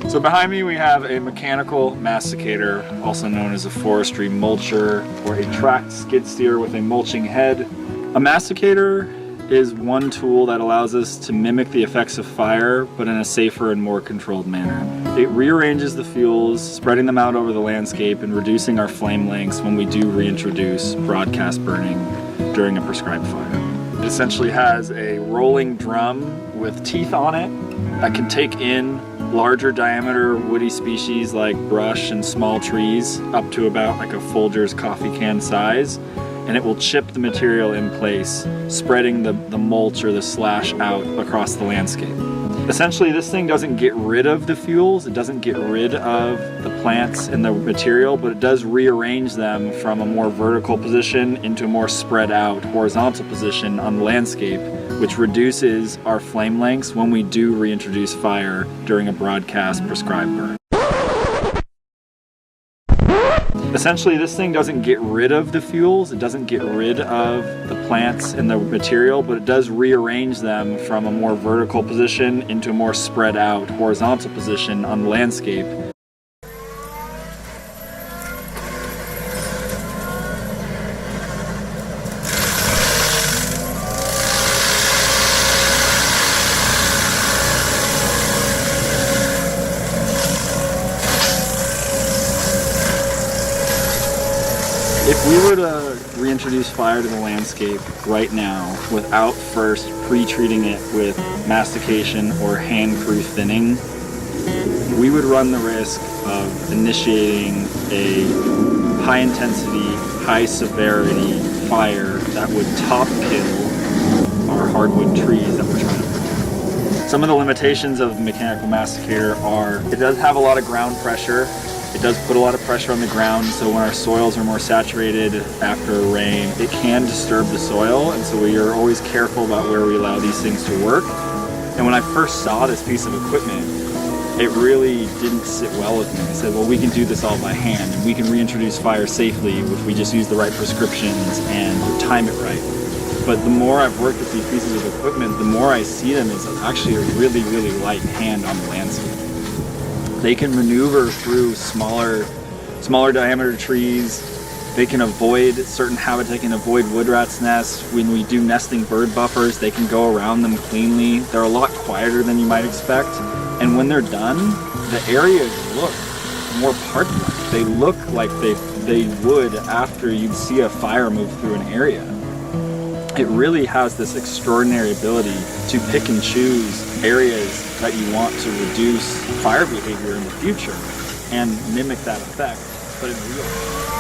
So behind me we have a mechanical masticator, also known as a forestry mulcher or a tracked skid steer with a mulching head. A masticator is one tool that allows us to mimic the effects of fire, but in a safer and more controlled manner. It rearranges the fuels, spreading them out over the landscape and reducing our flame lengths when we do reintroduce broadcast burning during a prescribed fire. It essentially has a rolling drum with teeth on it that can take in larger diameter woody species like brush and small trees up to about like a Folgers coffee can size, and it will chip the material in place, spreading the mulch or the slash out across the landscape. Essentially, this thing doesn't get rid of the fuels, it doesn't get rid of the plants and the material, but it does rearrange them from a more vertical position into a more spread out horizontal position on the landscape, which reduces our flame lengths when we do reintroduce fire during a broadcast prescribed burn. Essentially, this thing doesn't get rid of the fuels, it doesn't get rid of the plants and the material, but it does rearrange them from a more vertical position into a more spread out horizontal position on the landscape. If we were to reintroduce fire to the landscape right now without first pre-treating it with mastication or hand-crew thinning, we would run the risk of initiating a high-intensity, high-severity fire that would top kill our hardwood trees that we're trying to protect. Some of the limitations of the mechanical masticator are it does have a lot of ground pressure. It does put a lot of pressure on the ground, so when our soils are more saturated after a rain, it can disturb the soil, and so we are always careful about where we allow these things to work. And when I first saw this piece of equipment, it really didn't sit well with me. I said, well, we can do this all by hand, and we can reintroduce fire safely if we just use the right prescriptions and time it right. But the more I've worked with these pieces of equipment, the more I see them as actually a really, really light hand on the landscape. They can maneuver through smaller diameter trees. They can avoid certain habitats. They can avoid wood rats' nests. When we do nesting bird buffers, they can go around them cleanly. They're a lot quieter than you might expect. And when they're done, the areas look more park-like. They look like they would after you'd see a fire move through an area. It really has this extraordinary ability to pick and choose areas that you want to reduce fire behavior in the future and mimic that effect, but in real time.